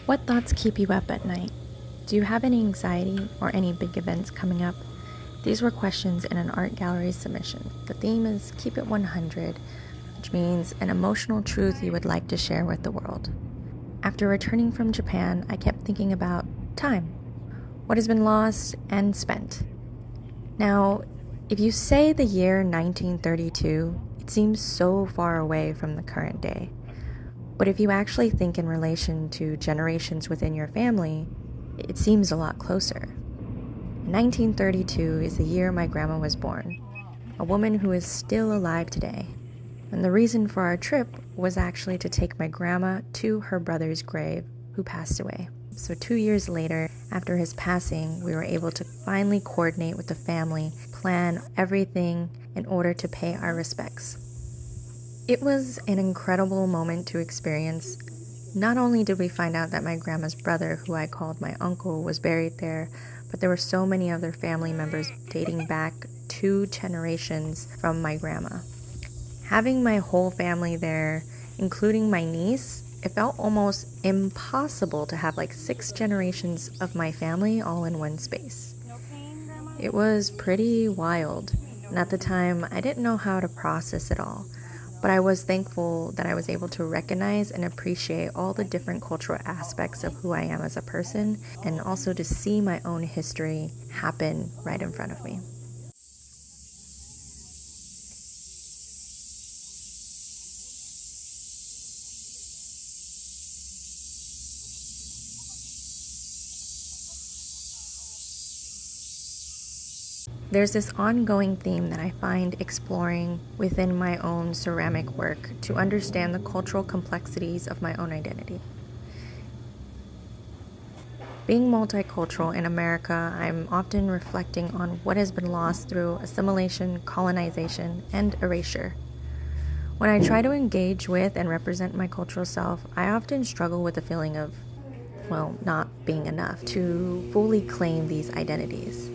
What thoughts keep you up at night? Do you have any anxiety or any big events coming up? These were questions in an art gallery submission. The theme is Keep It 100, which means an emotional truth you would like to share with the world. After returning from Japan, I kept thinking about time, what has been lost and spent. Now, if you say the year 1932, it seems so far away from the current day. But if you actually think in relation to generations within your family, it seems a lot closer. 1932 is the year my grandma was born, a woman who is still alive today. And the reason for our trip was actually to take my grandma to her brother's grave, who passed away. So 2 years later, after his passing, we were able to finally coordinate with the family, plan everything in order to pay our respects. It was an incredible moment to experience. Not only did we find out that my grandma's brother, who I called my uncle, was buried there, but there were so many other family members dating back 2 generations from my grandma. Having my whole family there, including my niece, it felt almost impossible to have like 6 generations of my family all in one space. It was pretty wild, and at the time, I didn't know how to process it all. But I was thankful that I was able to recognize and appreciate all the different cultural aspects of who I am as a person, and also to see my own history happen right in front of me. There's this ongoing theme that I find exploring within my own ceramic work to understand the cultural complexities of my own identity. Being multicultural in America, I'm often reflecting on what has been lost through assimilation, colonization, and erasure. When I try to engage with and represent my cultural self, I often struggle with the feeling of, not being enough to fully claim these identities.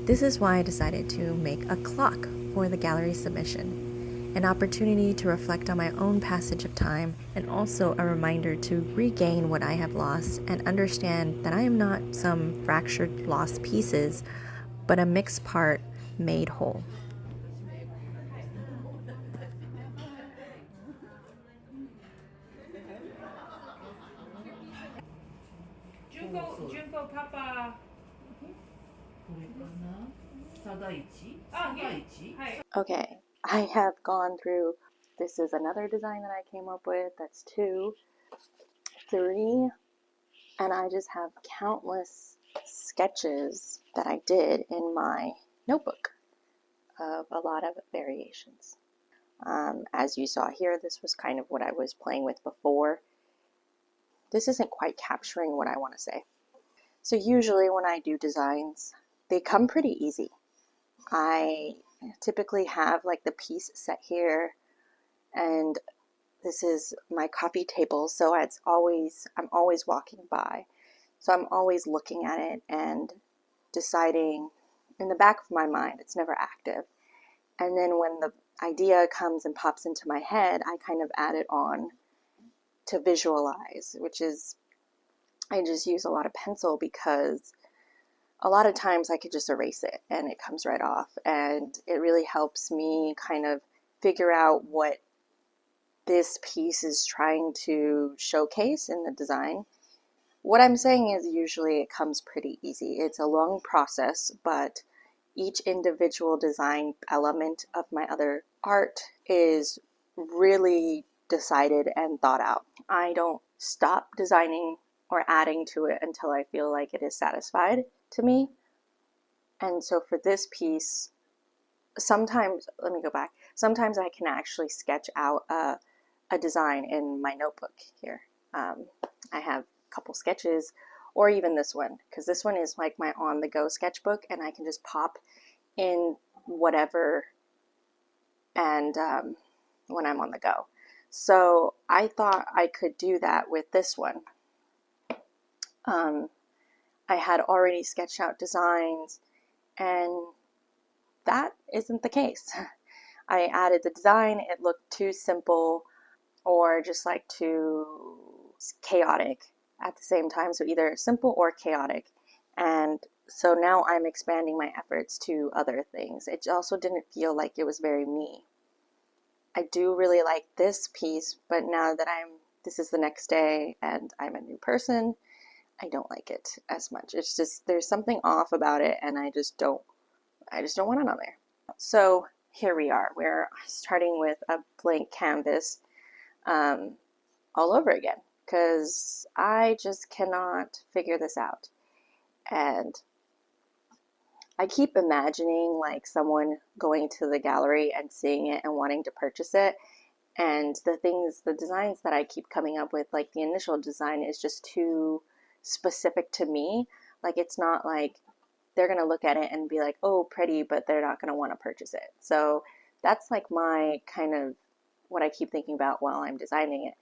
This is why I decided to make a clock for the gallery submission, an opportunity to reflect on my own passage of time, and also a reminder to regain what I have lost and understand that I am not some fractured, lost pieces, but a mixed part made whole. Junko Papa. Okay, I have gone through, this is another design that I came up with, that's 2, 3, and I just have countless sketches that I did in my notebook of a lot of variations. As you saw here, this was kind of what I was playing with before. This isn't quite capturing what I want to say. So usually when I do designs, they come pretty easy. I typically have like the piece set here, and this is my coffee table, so I'm always walking by. So I'm always looking at it and deciding in the back of my mind, it's never active. And then when the idea comes and pops into my head, I kind of add it on to visualize, which is, I just use a lot of pencil because a lot of times I could just erase it and it comes right off. And it really helps me kind of figure out what this piece is trying to showcase in the design. What I'm saying is usually it comes pretty easy. It's a long process, but each individual design element of my other art is really decided and thought out. I don't stop designing or adding to it until I feel like it is satisfied to me. And so for this piece, sometimes I can actually sketch out a design in my notebook here. I have a couple sketches, or even this one, because this one is like my on-the-go sketchbook, and I can just pop in whatever and when I'm on the go. So I thought I could do that with this one. I had already sketched out designs, and that isn't the case. I added the design, it looked too simple or just like too chaotic. at the same time, so either simple or chaotic. And so now I'm expanding my efforts to other things. It also didn't feel like it was very me. I do really like this piece, but now that this is the next day and I'm a new person, I don't like it as much. It's just, there's something off about it, and I just don't want it on there. So here we are. We're starting with a blank canvas all over again, because I just cannot figure this out. And I keep imagining like someone going to the gallery and seeing it and wanting to purchase it. And the designs that I keep coming up with, like the initial design is just too specific to me. Like, it's not like they're going to look at it and be like, oh, pretty, but they're not going to want to purchase it. So that's like my kind of what I keep thinking about while I'm designing it.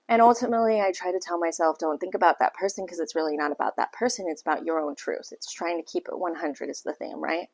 And ultimately, I try to tell myself, don't think about that person, because it's really not about that person. It's about your own truth. It's trying to keep it 100 is the theme, right?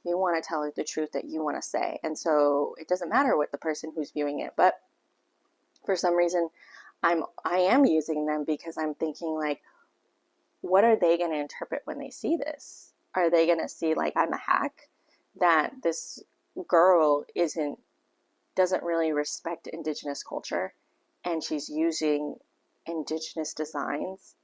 You want to tell the truth that you want to say. And so it doesn't matter what the person who's viewing it, but for some reason, I am using them because I'm thinking like, what are they going to interpret when they see this? Are they going to see like I'm a hack, that this girl doesn't really respect indigenous culture, and she's using indigenous designs,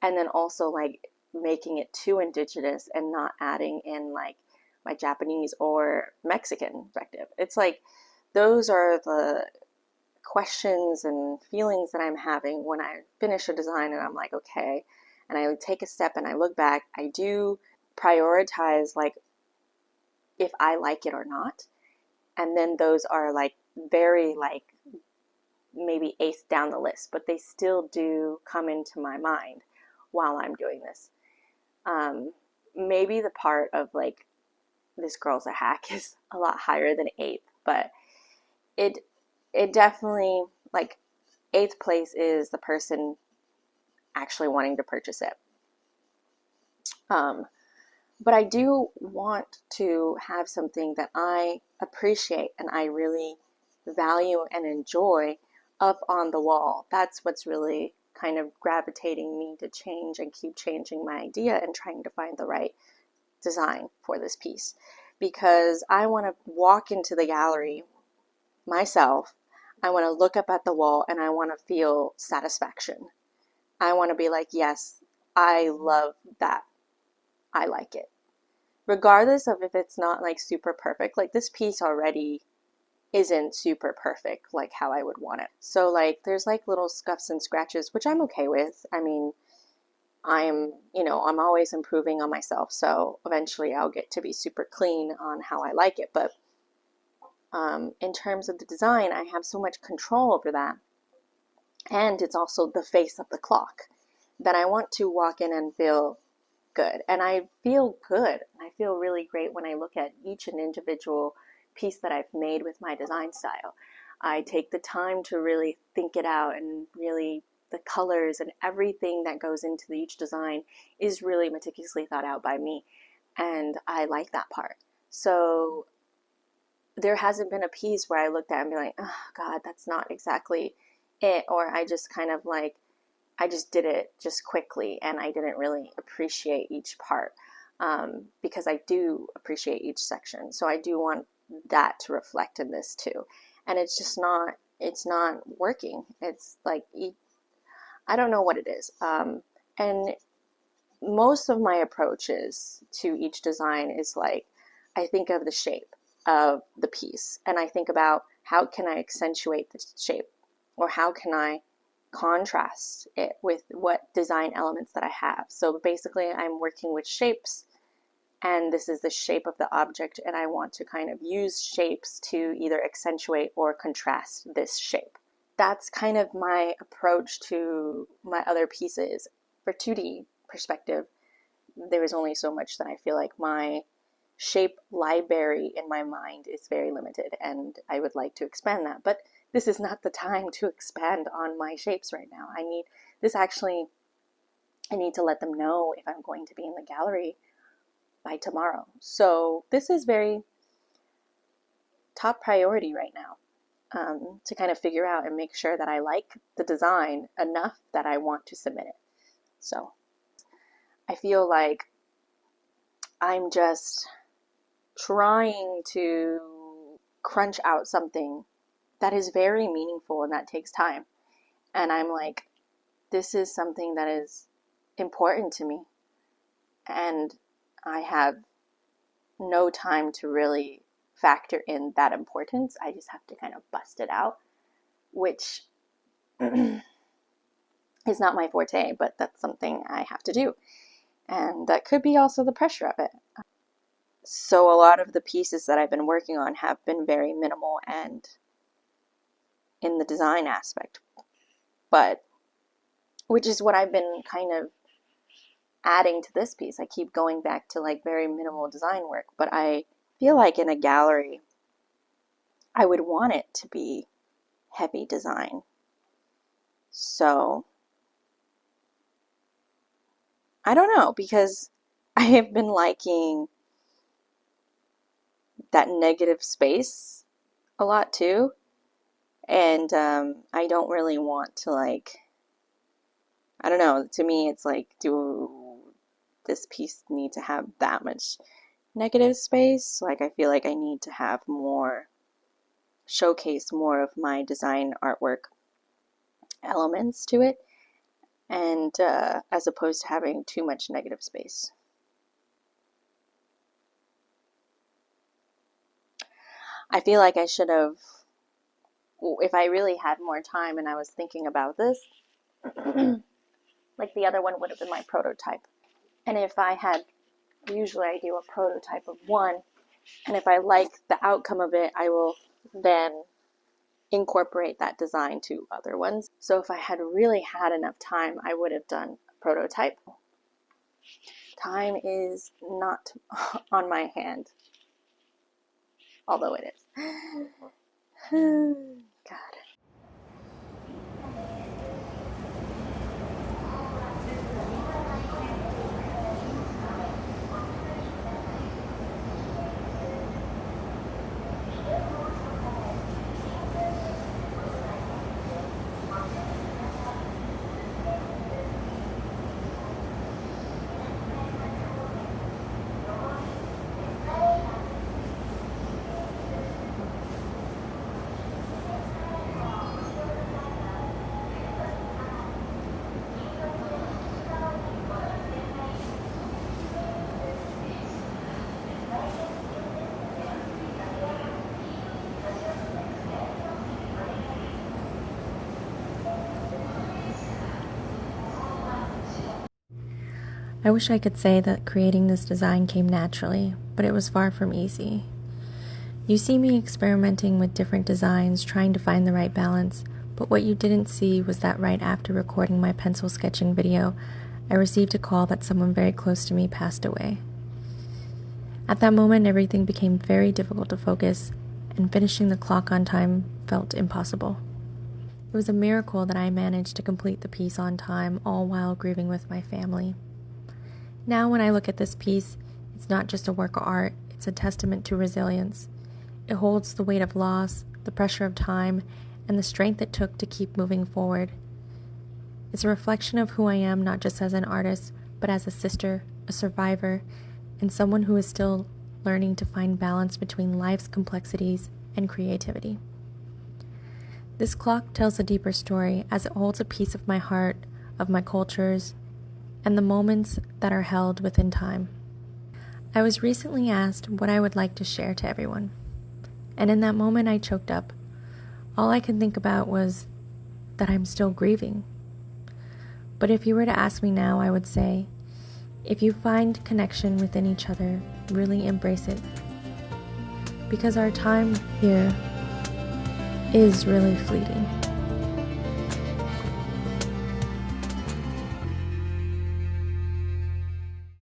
and then also like making it too indigenous and not adding in like my Japanese or Mexican perspective? It's like, those are the questions and feelings that I'm having when I finish a design and I'm like, okay, and I take a step and I look back. I do prioritize like if I like it or not, and then those are like very like maybe eighth down the list, but they still do come into my mind while I'm doing this. Maybe the part of like, this girl's a hack is a lot higher than eighth, but it definitely, like, eighth place is the person actually wanting to purchase it. But I do want to have something that I appreciate and I really value and enjoy up on the wall. That's what's really kind of gravitating me to change and keep changing my idea and trying to find the right design for this piece. Because I want to walk into the gallery myself, I want to look up at the wall and I want to feel satisfaction. I want to be like, yes, I love that. I like it. Regardless of if it's not like super perfect, like this piece already isn't super perfect like how I would want it. So like there's like little scuffs and scratches, which I'm okay with. I mean, I'm always improving on myself, so eventually I'll get to be super clean on how I like it. But in terms of the design, I have so much control over that. And it's also the face of the clock that I want to walk in and feel good. And I feel good. I feel really great when I look at each and individual piece that I've made with my design style. I take the time to really think it out, and really the colors and everything that goes into each design is really meticulously thought out by me. And I like that part. So there hasn't been a piece where I looked at and be like, oh God, that's not exactly it. Or I just kind of like, I just did it just quickly and I didn't really appreciate each part, because I do appreciate each section. So I do want that to reflect in this too. And it's just not, it's not working. It's like, I don't know what it is. And most of my approaches to each design is like, I think of the shape of the piece and I think about how can I accentuate the shape, or how can I contrast it with what design elements that I have. So basically I'm working with shapes, and this is the shape of the object, and I want to kind of use shapes to either accentuate or contrast this shape. That's kind of my approach to my other pieces. For 2D perspective, there is only so much that I feel like my shape library in my mind is very limited, and I would like to expand that. But this is not the time to expand on my shapes right now. I need to let them know if I'm going to be in the gallery by tomorrow. So this is very top priority right now. to kind of figure out and make sure that I like the design enough that I want to submit it. So I feel like I'm just trying to crunch out something that is very meaningful and that takes time. And I'm like, this is something that is important to me. And I have no time to really factor in that importance. I just have to kind of bust it out, which is not my forte, but that's something I have to do. And that could be also the pressure of it. So a lot of the pieces that I've been working on have been very minimal and in the design aspect, but which is what I've been kind of adding to this piece. I keep going back to like very minimal design work, but I feel like in a gallery, I would want it to be heavy design. So I don't know, because I have been liking that negative space a lot too. And I don't really want to, like, I don't know, to me it's like, do this piece need to have that much negative space? Like, I feel like I need to have more, showcase more of my design artwork elements to it, and as opposed to having too much negative space. I feel like I should have, if I really had more time and I was thinking about this, like the other one would have been my prototype. And if I had, usually I do a prototype of one, and if I like the outcome of it, I will then incorporate that design to other ones. So if I had really had enough time, I would have done a prototype. Time is not on my hand, although it is. God. I wish I could say that creating this design came naturally, but it was far from easy. You see me experimenting with different designs, trying to find the right balance, but what you didn't see was that right after recording my pencil sketching video, I received a call that someone very close to me passed away. At that moment, everything became very difficult to focus, and finishing the clock on time felt impossible. It was a miracle that I managed to complete the piece on time, all while grieving with my family. Now when I look at this piece, it's not just a work of art, it's a testament to resilience. It holds the weight of loss, the pressure of time, and the strength it took to keep moving forward. It's a reflection of who I am, not just as an artist, but as a sister, a survivor, and someone who is still learning to find balance between life's complexities and creativity. This clock tells a deeper story as it holds a piece of my heart, of my cultures, and the moments that are held within time. I was recently asked what I would like to share to everyone, and in that moment I choked up. All I could think about was that I'm still grieving. But if you were to ask me now, I would say, if you find connection within each other, really embrace it. Because our time here is really fleeting.